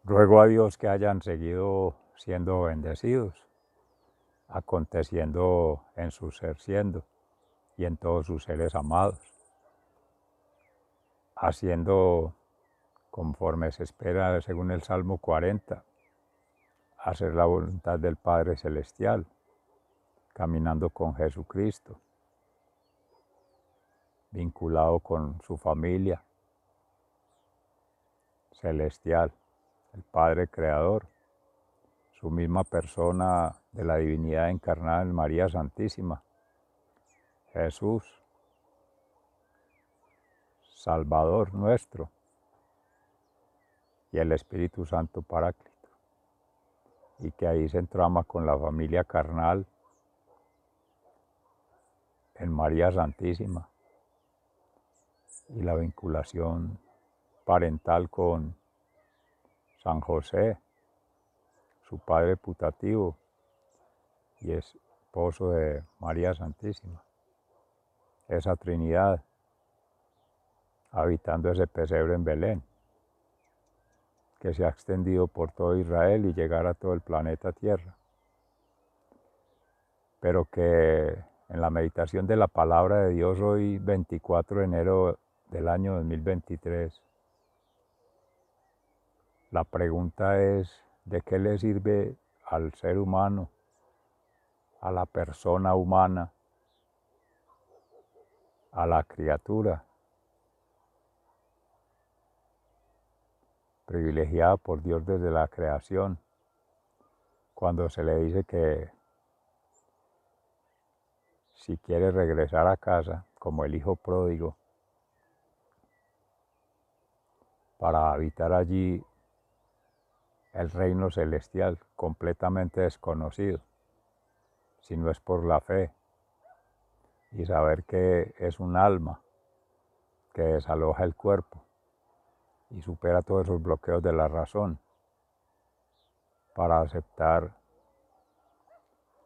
Ruego a Dios que hayan seguido siendo bendecidos, aconteciendo en su ser siendo y en todos sus seres amados, haciendo conforme se espera según el Salmo 40, hacer la voluntad del Padre Celestial, caminando con Jesucristo, vinculado con su familia celestial, el Padre Creador, su misma persona de la divinidad encarnada en María Santísima, Jesús, Salvador nuestro, y el Espíritu Santo Paráclito, y que ahí se entrama con la familia carnal en María Santísima, y la vinculación parental con San José, su padre putativo y esposo de María Santísima. Esa Trinidad habitando ese pesebre en Belén, que se ha extendido por todo Israel y llegar a todo el planeta Tierra. Pero que en la meditación de la palabra de Dios hoy, 24 de enero del año 2023, la pregunta es, ¿de qué le sirve al ser humano, a la persona humana, a la criatura, privilegiada por Dios desde la creación, cuando se le dice que si quiere regresar a casa, como el hijo pródigo, para habitar allí el reino celestial completamente desconocido, si no es por la fe y saber que es un alma que desaloja el cuerpo y supera todos esos bloqueos de la razón para aceptar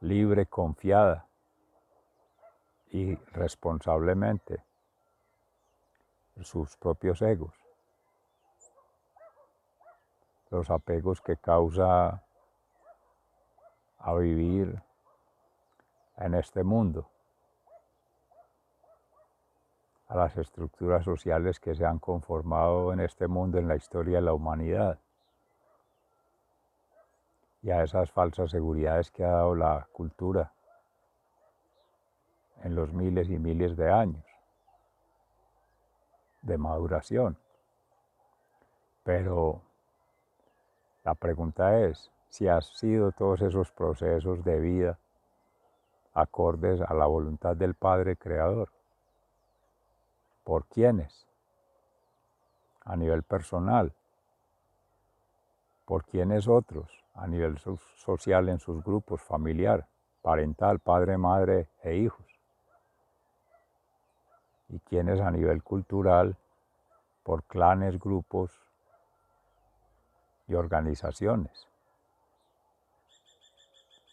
libre, confiada y responsablemente sus propios egos, los apegos que causa a vivir en este mundo, a las estructuras sociales que se han conformado en este mundo en la historia de la humanidad y a esas falsas seguridades que ha dado la cultura en los miles y miles de años de maduración. Pero la pregunta es si han sido todos esos procesos de vida acordes a la voluntad del Padre Creador. ¿Por quiénes? A nivel personal. ¿Por quiénes otros? A nivel social en sus grupos, familiar, parental, padre, madre e hijos. ¿Y quiénes a nivel cultural? Por clanes, grupos y organizaciones,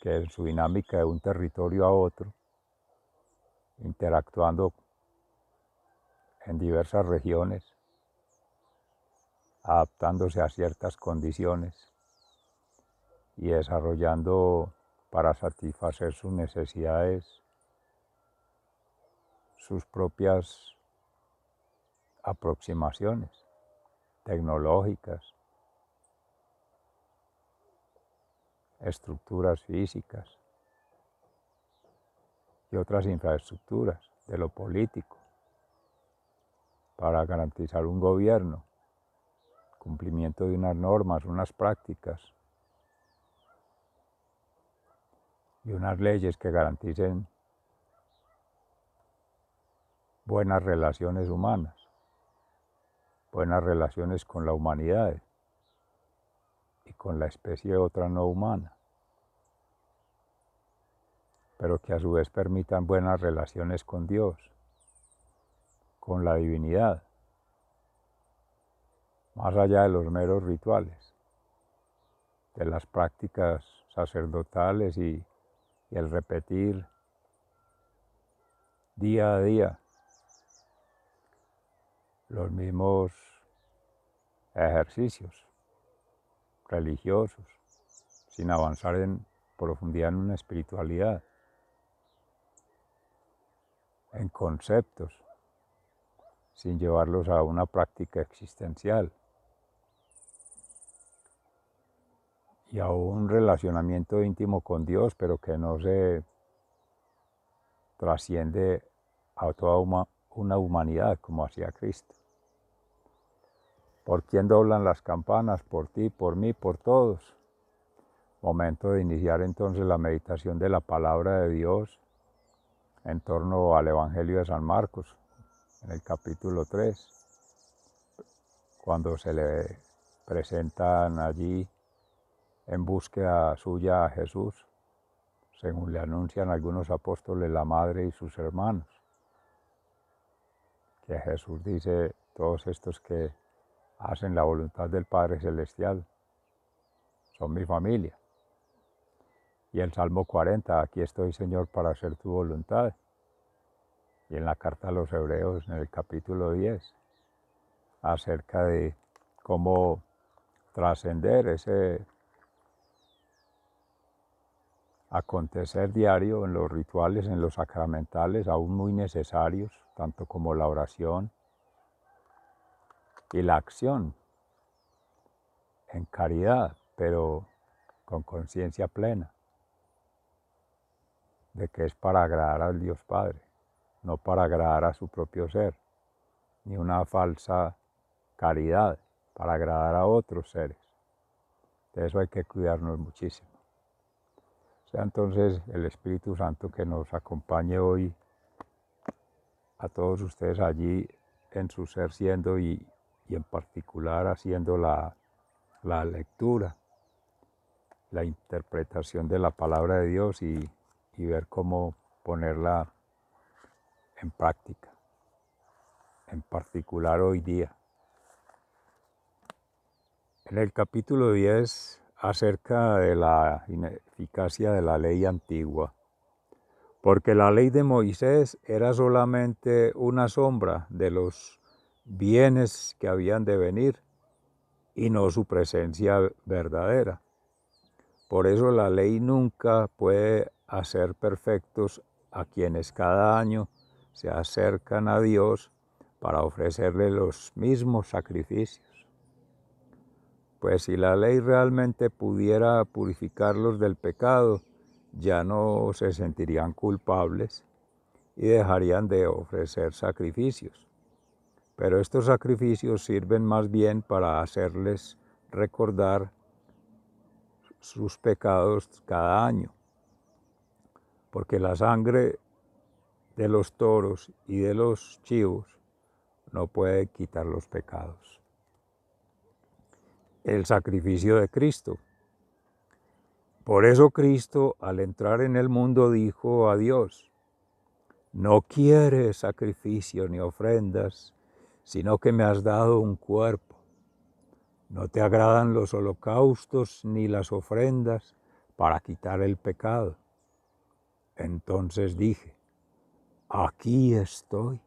que en su dinámica de un territorio a otro, interactuando en diversas regiones, adaptándose a ciertas condiciones y desarrollando para satisfacer sus necesidades sus propias aproximaciones tecnológicas, estructuras físicas y otras infraestructuras de lo político para garantizar un gobierno, cumplimiento de unas normas, unas prácticas y unas leyes que garanticen buenas relaciones humanas, buenas relaciones con la humanidad y con la especie otra no humana, pero que a su vez permitan buenas relaciones con Dios, con la divinidad, más allá de los meros rituales, de las prácticas sacerdotales y el repetir día a día los mismos ejercicios religiosos, sin avanzar en profundidad en una espiritualidad, en conceptos, sin llevarlos a una práctica existencial y a un relacionamiento íntimo con Dios, pero que no se trasciende a toda una humanidad como hacía Cristo. ¿Por quién doblan las campanas? Por ti, por mí, por todos. Momento de iniciar entonces la meditación de la palabra de Dios en torno al Evangelio de San Marcos, en el capítulo 3, cuando se le presentan allí en búsqueda suya a Jesús, según le anuncian algunos apóstoles, la madre y sus hermanos, que Jesús dice, todos estos que hacen la voluntad del Padre Celestial son mi familia. Y el Salmo 40, aquí estoy, Señor, para hacer tu voluntad. Y en la carta a los Hebreos, en el capítulo 10, acerca de cómo trascender ese acontecer diario en los rituales, en los sacramentales, aún muy necesarios, tanto como la oración y la acción en caridad, pero con conciencia plena de que es para agradar al Dios Padre, no para agradar a su propio ser, ni una falsa caridad para agradar a otros seres. De eso hay que cuidarnos muchísimo. Sea entonces el Espíritu Santo que nos acompañe hoy a todos ustedes allí en su ser siendo y en particular haciendo la lectura, la interpretación de la palabra de Dios y ver cómo ponerla en práctica, en particular hoy día. En el capítulo 10, acerca de la ineficacia de la ley antigua, porque la ley de Moisés era solamente una sombra de los bienes que habían de venir y no su presencia verdadera. Por eso la ley nunca puede hacer perfectos a quienes cada año se acercan a Dios para ofrecerle los mismos sacrificios. Pues si la ley realmente pudiera purificarlos del pecado, ya no se sentirían culpables y dejarían de ofrecer sacrificios. Pero estos sacrificios sirven más bien para hacerles recordar sus pecados cada año, porque la sangre de los toros y de los chivos no puede quitar los pecados. El sacrificio de Cristo. Por eso Cristo, al entrar en el mundo, dijo a Dios, no quieres sacrificios ni ofrendas, sino que me has dado un cuerpo. No te agradan los holocaustos ni las ofrendas para quitar el pecado. Entonces dije, aquí estoy,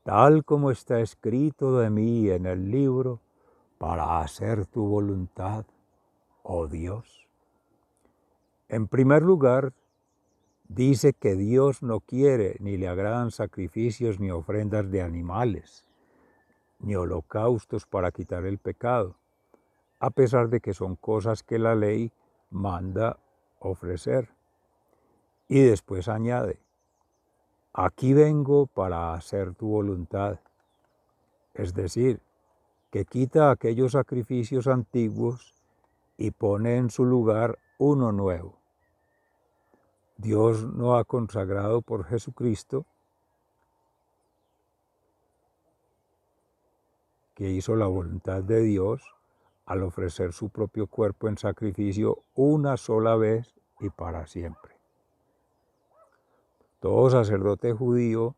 tal como está escrito de mí en el libro, para hacer tu voluntad, oh Dios. En primer lugar, dice que Dios no quiere ni le agradan sacrificios ni ofrendas de animales, ni holocaustos para quitar el pecado, a pesar de que son cosas que la ley manda ofrecer. Y después añade, aquí vengo para hacer tu voluntad, es decir, que quita aquellos sacrificios antiguos y pone en su lugar uno nuevo. Dios no ha consagrado por Jesucristo, que hizo la voluntad de Dios al ofrecer su propio cuerpo en sacrificio una sola vez y para siempre. Todo sacerdote judío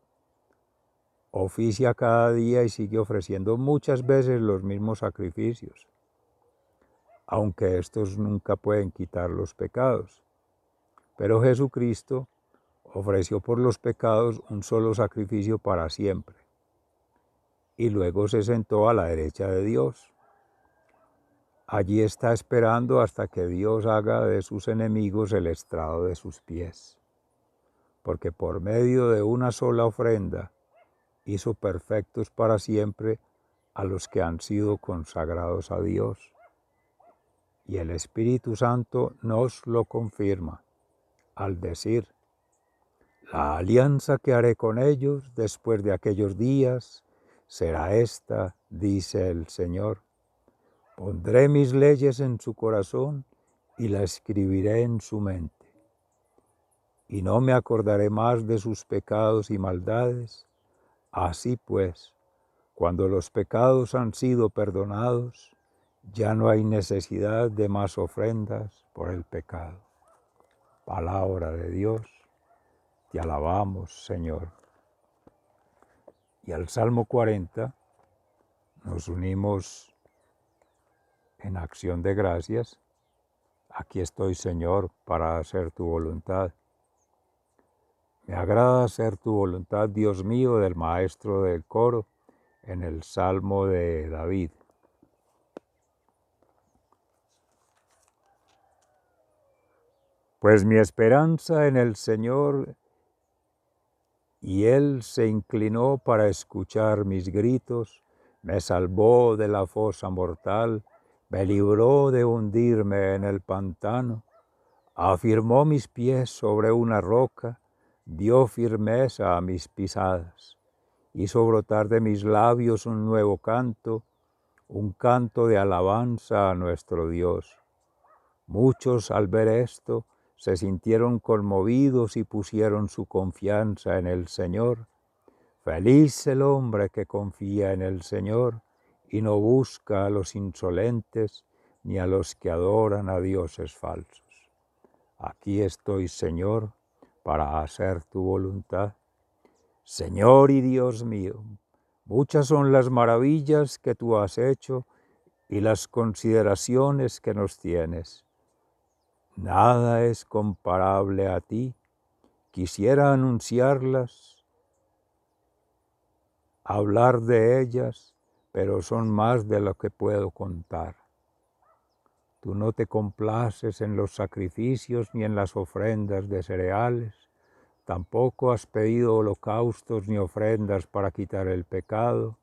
oficia cada día y sigue ofreciendo muchas veces los mismos sacrificios, aunque estos nunca pueden quitar los pecados. Pero Jesucristo ofreció por los pecados un solo sacrificio para siempre, y luego se sentó a la derecha de Dios. Allí está esperando hasta que Dios haga de sus enemigos el estrado de sus pies, porque por medio de una sola ofrenda hizo perfectos para siempre a los que han sido consagrados a Dios. Y el Espíritu Santo nos lo confirma al decir: la alianza que haré con ellos después de aquellos días será esta, dice el Señor. Pondré mis leyes en su corazón y las escribiré en su mente. Y no me acordaré más de sus pecados y maldades. Así pues, cuando los pecados han sido perdonados, ya no hay necesidad de más ofrendas por el pecado. Palabra de Dios, te alabamos, Señor. Y al Salmo 40 nos unimos en acción de gracias. Aquí estoy, Señor, para hacer tu voluntad. Me agrada hacer tu voluntad, Dios mío, del maestro del coro, en el Salmo de David. Pues mi esperanza en el Señor, y Él se inclinó para escuchar mis gritos, me salvó de la fosa mortal, me libró de hundirme en el pantano, afirmó mis pies sobre una roca, dio firmeza a mis pisadas, hizo brotar de mis labios un nuevo canto, un canto de alabanza a nuestro Dios. Muchos al ver esto se sintieron conmovidos y pusieron su confianza en el Señor. Feliz el hombre que confía en el Señor y no busca a los insolentes ni a los que adoran a dioses falsos. Aquí estoy, Señor, para hacer tu voluntad. Señor y Dios mío, muchas son las maravillas que tú has hecho y las consideraciones que nos tienes. Nada es comparable a ti. Quisiera anunciarlas, hablar de ellas, pero son más de lo que puedo contar. Tú no te complaces en los sacrificios ni en las ofrendas de cereales, tampoco has pedido holocaustos ni ofrendas para quitar el pecado.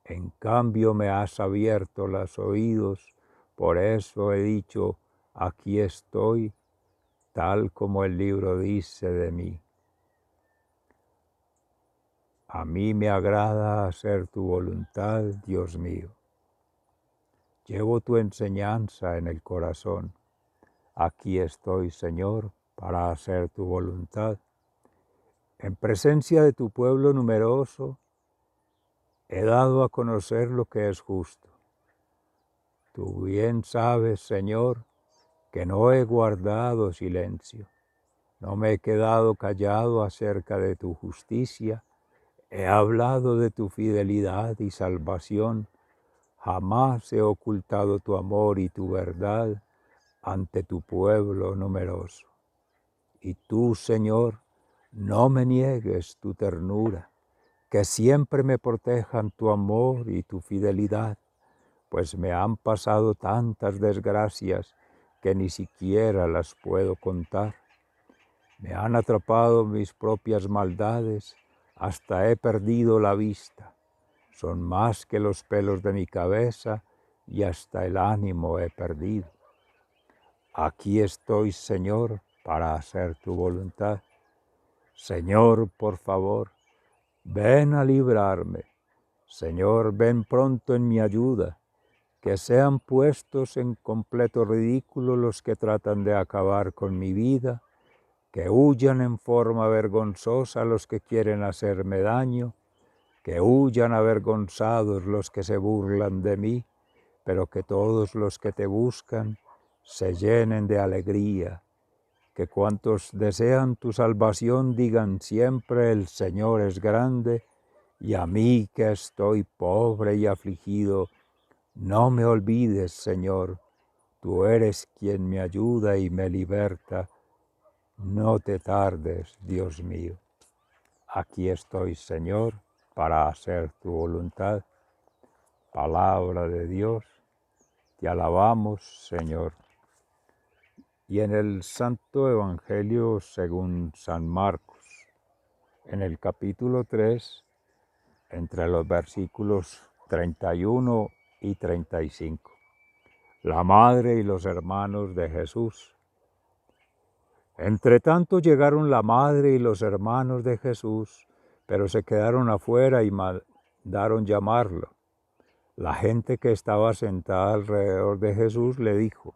En cambio me has abierto los oídos, por eso he dicho, aquí estoy, tal como el libro dice de mí. A mí me agrada hacer tu voluntad, Dios mío. Llevo tu enseñanza en el corazón. Aquí estoy, Señor, para hacer tu voluntad. En presencia de tu pueblo numeroso, he dado a conocer lo que es justo. Tú bien sabes, Señor, que no he guardado silencio. No me he quedado callado acerca de tu justicia. He hablado de tu fidelidad y salvación. Jamás he ocultado tu amor y tu verdad ante tu pueblo numeroso. Y tú, Señor, no me niegues tu ternura, que siempre me protejan tu amor y tu fidelidad, pues me han pasado tantas desgracias que ni siquiera las puedo contar. Me han atrapado mis propias maldades, hasta he perdido la vista. Son más que los pelos de mi cabeza y hasta el ánimo he perdido. Aquí estoy, Señor, para hacer tu voluntad. Señor, por favor, ven a librarme. Señor, ven pronto en mi ayuda. Que sean puestos en completo ridículo los que tratan de acabar con mi vida, que huyan en forma vergonzosa los que quieren hacerme daño, que huyan avergonzados los que se burlan de mí, pero que todos los que te buscan se llenen de alegría, que cuantos desean tu salvación digan siempre: el Señor es grande, y a mí que estoy pobre y afligido, no me olvides, Señor, tú eres quien me ayuda y me liberta. No te tardes, Dios mío. Aquí estoy, Señor, para hacer tu voluntad. Palabra de Dios, Te alabamos, Señor. Y en el Santo Evangelio según San Marcos, en el capítulo 3, entre los versículos 31 y 35, la madre y los hermanos de Jesús. Entre tanto llegaron la madre y los hermanos de Jesús, pero se quedaron afuera y mandaron llamarlo. La gente que estaba sentada alrededor de Jesús le dijo: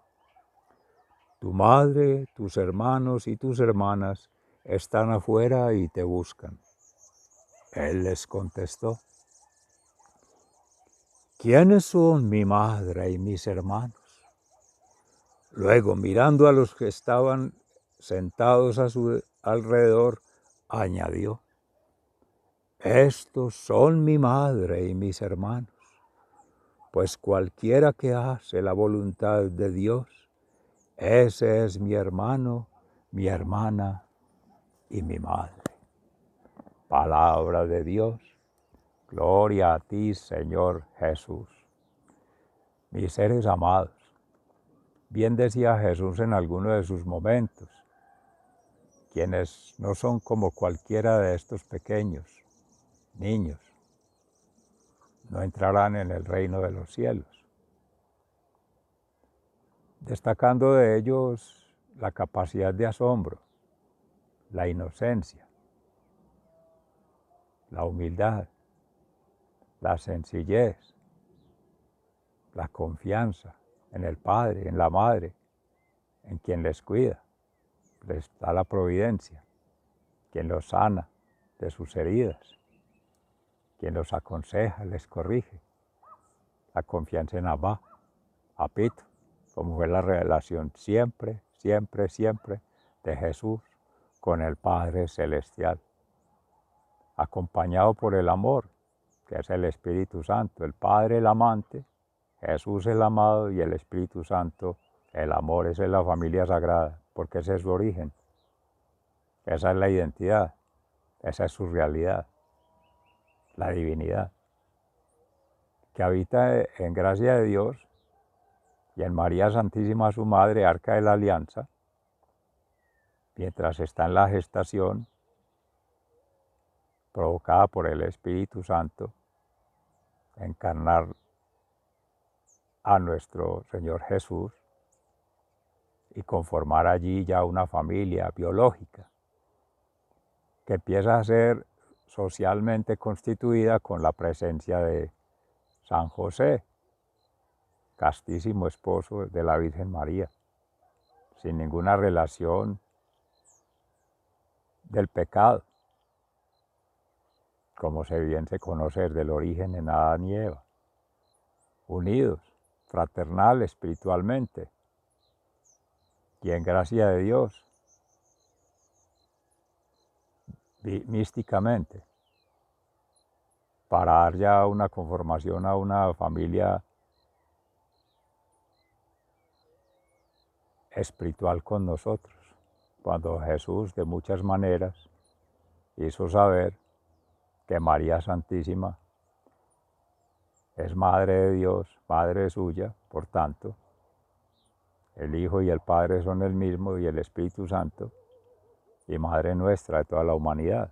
tu madre, tus hermanos y tus hermanas están afuera y te buscan. Él les contestó: ¿quiénes son mi madre y mis hermanos? Luego, mirando a los que estaban sentados a su alrededor, añadió: estos son mi madre y mis hermanos, pues cualquiera que hace la voluntad de Dios, ese es mi hermano, mi hermana y mi madre. Palabra de Dios. Gloria a ti, Señor Jesús. Mis seres amados, bien decía Jesús en alguno de sus momentos: quienes no son como cualquiera de estos pequeños niños, no entrarán en el reino de los cielos. Destacando de ellos la capacidad de asombro, la inocencia, la humildad, la sencillez, la confianza en el Padre, en la Madre, en quien les cuida, les da la providencia, quien los sana de sus heridas, quien los aconseja, les corrige. La confianza en Abba, Papito, como fue la relación siempre, siempre, siempre de Jesús con el Padre Celestial, acompañado por el amor, que es el Espíritu Santo, el Padre el amante, Jesús el amado y el Espíritu Santo el amor. Esa es la familia sagrada, porque ese es su origen, esa es la identidad, esa es su realidad, la divinidad, que habita en gracia de Dios y en María Santísima, su Madre, Arca de la Alianza, mientras está en la gestación, provocada por el Espíritu Santo, encarnar a nuestro Señor Jesús y conformar allí ya una familia biológica que empieza a ser socialmente constituida con la presencia de San José, castísimo esposo de la Virgen María, sin ninguna relación del pecado, como se bien se conoce desde el origen en Adán y Eva, unidos, fraternal, espiritualmente, y en gracia de Dios, místicamente, para dar ya una conformación a una familia espiritual con nosotros, cuando Jesús de muchas maneras hizo saber que María Santísima es Madre de Dios, Madre suya, por tanto, el Hijo y el Padre son el mismo y el Espíritu Santo, y Madre nuestra de toda la humanidad.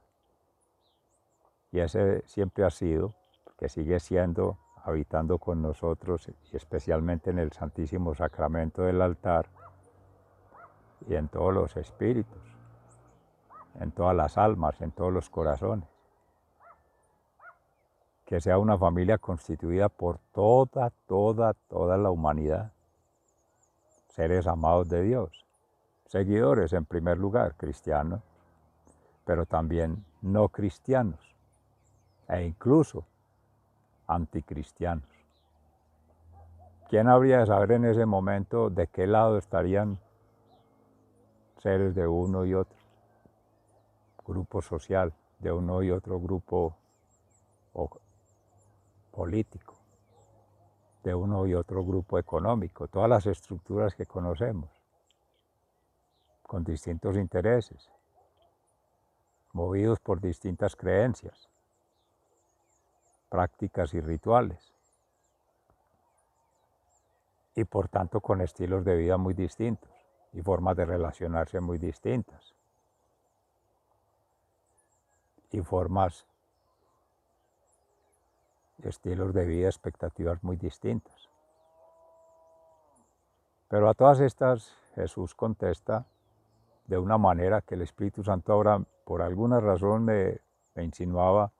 Y ese siempre ha sido, que sigue siendo, habitando con nosotros, y especialmente en el Santísimo Sacramento del altar, y en todos los espíritus, en todas las almas, en todos los corazones. Que sea una familia constituida por toda la humanidad, seres amados de Dios, seguidores en primer lugar, cristianos, pero también no cristianos e incluso anticristianos. ¿Quién habría de saber en ese momento de qué lado estarían seres de uno y otro grupo social, de uno y otro grupo político, de uno y otro grupo económico, todas las estructuras que conocemos, con distintos intereses, movidos por distintas creencias, prácticas y rituales? y por tanto con estilos de vida muy distintos y formas de relacionarse muy distintas y formas, estilos de vida, expectativas muy distintas. Pero a todas estas Jesús contesta de una manera que el Espíritu Santo ahora por alguna razón me insinuaba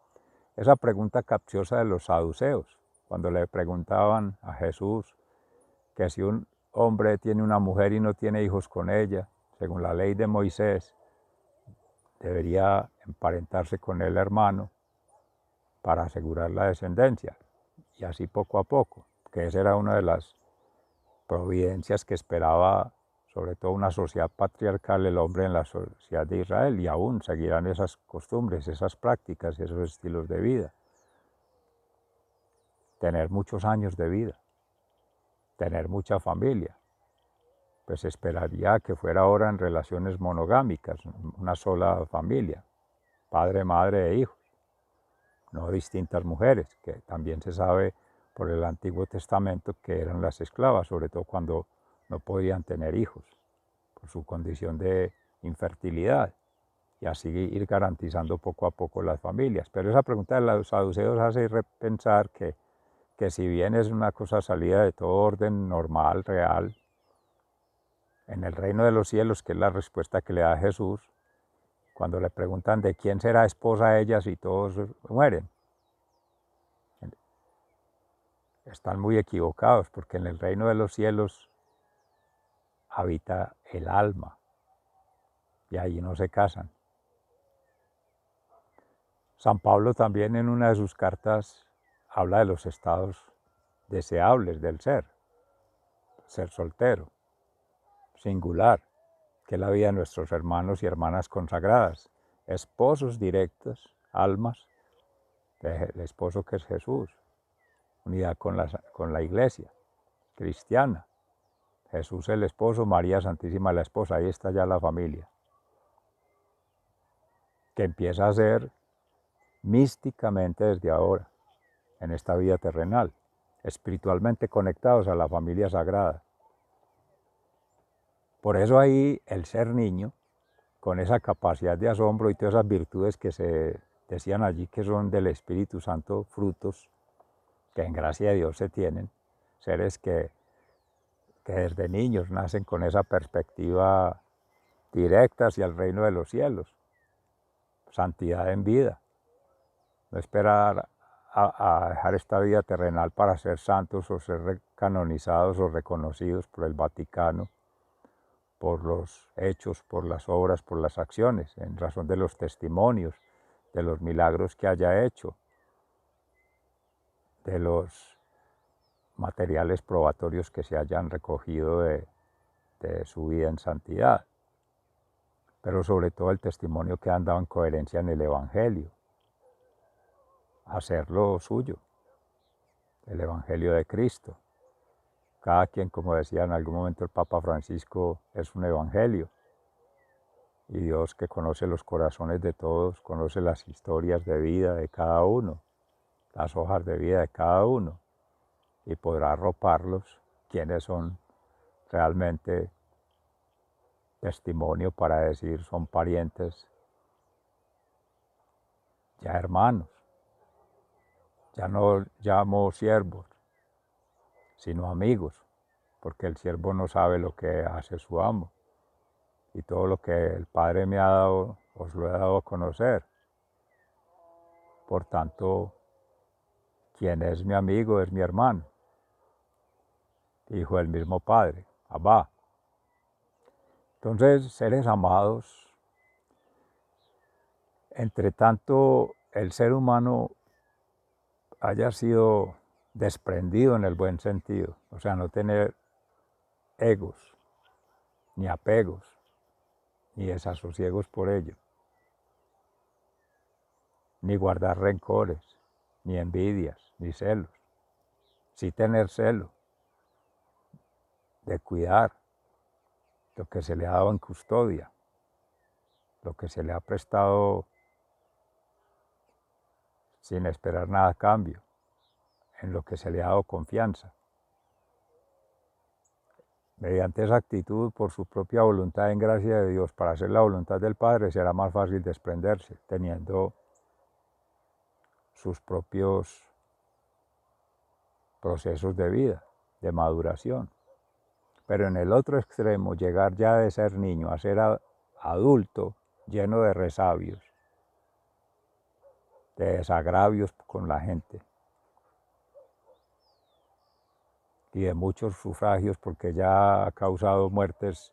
esa pregunta capciosa de los saduceos, cuando le preguntaban a Jesús que si un hombre tiene una mujer y no tiene hijos con ella, según la ley de Moisés, debería emparentarse con el hermano para asegurar la descendencia, y así poco a poco, que esa era una de las providencias que esperaba sobre todo una sociedad patriarcal, el hombre en la sociedad de Israel, y aún seguirán esas costumbres, esas prácticas, esos estilos de vida. Tener muchos años de vida, tener mucha familia, pues esperaría que fuera ahora en relaciones monogámicas, una sola familia, padre, madre e hijos, no distintas mujeres, que también se sabe por el Antiguo Testamento que eran las esclavas, sobre todo cuando no podían tener hijos, por su condición de infertilidad, y así ir garantizando poco a poco las familias. Pero esa pregunta de los saduceos hace pensar que si bien es una cosa salida de todo orden normal, real, en el reino de los cielos, que es la respuesta que le da Jesús, cuando le preguntan de quién será esposa ella si todos mueren, están muy equivocados, porque en el reino de los cielos habita el alma, y allí no se casan. San Pablo también en una de sus cartas habla de los estados deseables del ser soltero, singular, que es la vida de nuestros hermanos y hermanas consagradas, esposos directos, almas, del esposo que es Jesús, unidad con la iglesia cristiana, Jesús el esposo, María Santísima la esposa, ahí está ya la familia, que empieza a ser místicamente desde ahora, en esta vida terrenal, espiritualmente conectados a la familia sagrada. Por eso ahí el ser niño, con esa capacidad de asombro y todas esas virtudes que se decían allí que son del Espíritu Santo, frutos que en gracia de Dios se tienen, seres que desde niños nacen con esa perspectiva directa hacia el reino de los cielos, santidad en vida, no esperar a dejar esta vida terrenal para ser santos o ser canonizados o reconocidos por el Vaticano, por los hechos, por las obras, por las acciones, en razón de los testimonios, de los milagros que haya hecho, de los materiales probatorios que se hayan recogido de su vida en santidad, pero sobre todo el testimonio que han dado en coherencia en el Evangelio, hacerlo suyo, el Evangelio de Cristo. Cada quien, como decía en algún momento el Papa Francisco, es un evangelio. Y Dios, que conoce los corazones de todos, conoce las historias de vida de cada uno, las hojas de vida de cada uno, y podrá arroparlos quienes son realmente testimonio para decir son parientes, ya hermanos. Ya no llamo siervos, sino amigos, porque el siervo no sabe lo que hace su amo. Y todo lo que el Padre me ha dado, os lo he dado a conocer. Por tanto, quien es mi amigo es mi hermano, hijo del mismo Padre, Abba. Entonces, seres amados, entre tanto el ser humano haya sido desprendido en el buen sentido, o sea, no tener egos, ni apegos, ni desasosiegos por ello, ni guardar rencores, ni envidias, ni celos. Sí tener celo, de cuidar lo que se le ha dado en custodia, lo que se le ha prestado sin esperar nada a cambio, en lo que se le ha dado confianza. Mediante esa actitud, por su propia voluntad en gracia de Dios, para hacer la voluntad del Padre, será más fácil desprenderse, teniendo sus propios procesos de vida, de maduración. Pero en el otro extremo, llegar ya de ser niño a ser adulto, lleno de resabios, de desagravios con la gente y de muchos sufragios, porque ya ha causado muertes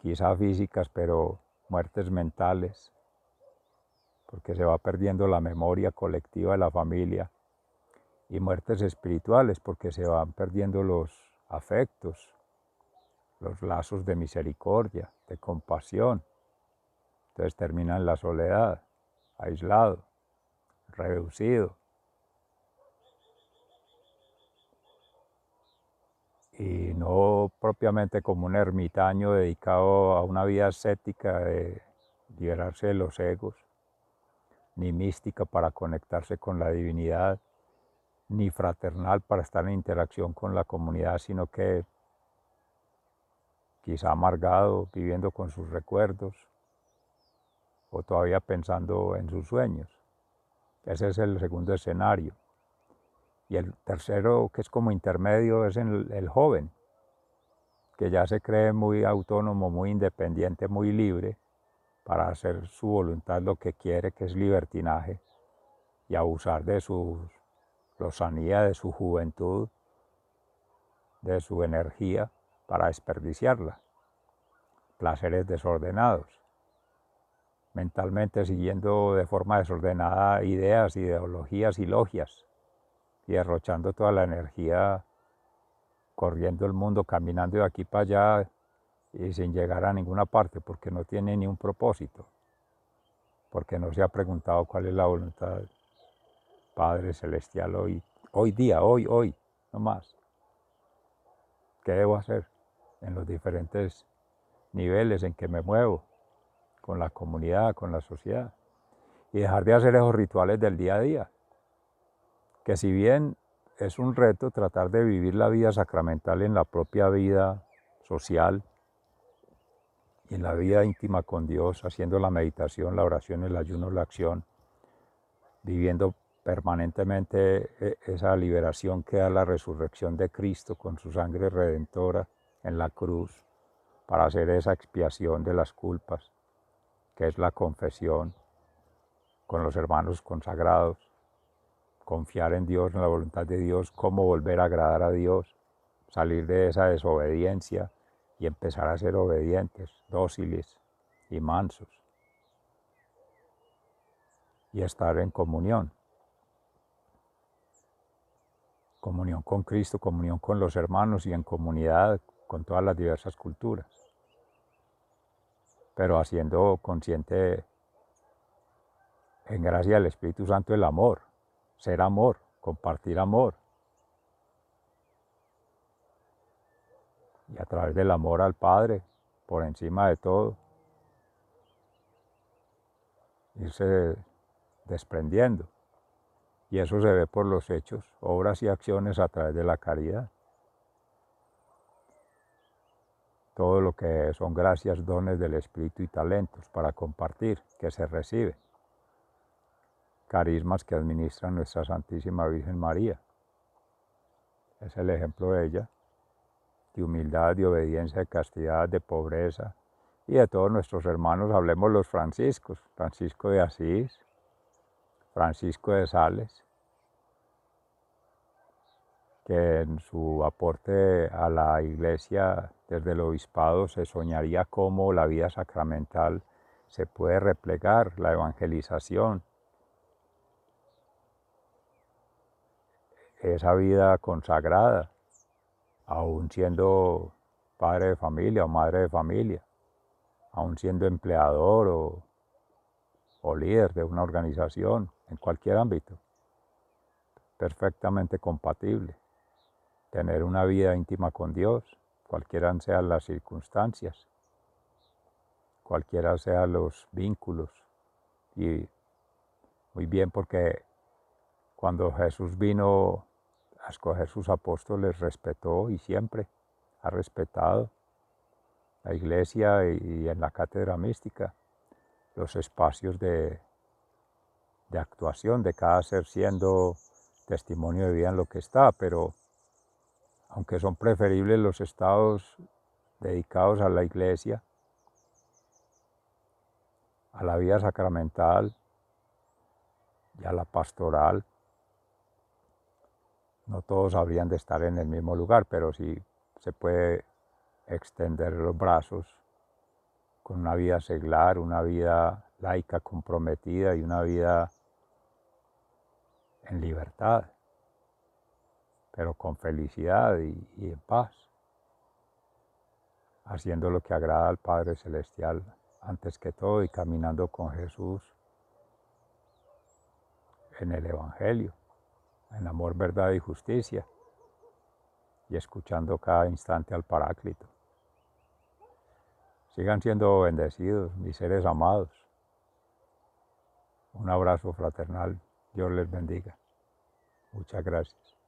quizá físicas, pero muertes mentales, porque se va perdiendo la memoria colectiva de la familia, y muertes espirituales, porque se van perdiendo los afectos, los lazos de misericordia, de compasión. Entonces termina en la soledad, aislado, reducido. Y no propiamente como un ermitaño dedicado a una vida ascética de liberarse de los egos, ni mística para conectarse con la divinidad, ni fraternal para estar en interacción con la comunidad, sino que quizá amargado, viviendo con sus recuerdos o todavía pensando en sus sueños. Ese es el segundo escenario. Y el tercero, que es como intermedio, es el joven, que ya se cree muy autónomo, muy independiente, muy libre, para hacer su voluntad lo que quiere, que es libertinaje, y abusar de su lozanía, de su juventud, de su energía, para desperdiciarla. Placeres desordenados, mentalmente siguiendo de forma desordenada ideas, ideologías y logias, y derrochando toda la energía, corriendo el mundo, caminando de aquí para allá y sin llegar a ninguna parte, porque no tiene ni un propósito, porque no se ha preguntado cuál es la voluntad del Padre Celestial hoy día, hoy, no más. ¿Qué debo hacer en los diferentes niveles en que me muevo, con la comunidad, con la sociedad? Y dejar de hacer esos rituales del día a día, que si bien es un reto tratar de vivir la vida sacramental en la propia vida social y en la vida íntima con Dios, haciendo la meditación, la oración, el ayuno, la acción, viviendo permanentemente esa liberación que da la resurrección de Cristo con su sangre redentora en la cruz, para hacer esa expiación de las culpas, que es la confesión con los hermanos consagrados, confiar en Dios, en la voluntad de Dios, cómo volver a agradar a Dios, salir de esa desobediencia y empezar a ser obedientes, dóciles y mansos, y estar en comunión con Cristo, comunión con los hermanos y en comunidad con todas las diversas culturas, pero haciendo consciente en gracia del Espíritu Santo el amor, ser amor, compartir amor, y a través del amor al Padre, por encima de todo, irse desprendiendo. Y eso se ve por los hechos, obras y acciones a través de la caridad. Todo lo que son gracias, dones del Espíritu y talentos para compartir, que se recibe. Carismas que administra nuestra Santísima Virgen María. Es el ejemplo de ella, de humildad, de obediencia, de castidad, de pobreza, y de todos nuestros hermanos, hablemos los franciscos, Francisco de Asís, Francisco de Sales, que en su aporte a la Iglesia desde el obispado se soñaría cómo la vida sacramental se puede replegar, la evangelización, esa vida consagrada, aún siendo padre de familia o madre de familia, aún siendo empleador o líder de una organización, en cualquier ámbito, perfectamente compatible. Tener una vida íntima con Dios, cualquiera sean las circunstancias, cualquiera sean los vínculos. Y muy bien, porque cuando Jesús vino a escoger sus apóstoles, respetó y siempre ha respetado la iglesia y en la cátedra mística los espacios de actuación de cada ser siendo testimonio de vida en lo que está, pero aunque son preferibles los estados dedicados a la iglesia, a la vida sacramental y a la pastoral, no todos habrían de estar en el mismo lugar, pero sí se puede extender los brazos con una vida seglar, una vida laica comprometida y una vida en libertad, pero con felicidad y en paz, haciendo lo que agrada al Padre Celestial antes que todo y caminando con Jesús en el Evangelio, en amor, verdad y justicia, y escuchando cada instante al Paráclito. Sigan siendo bendecidos, mis seres amados. Un abrazo fraternal. Dios les bendiga. Muchas gracias.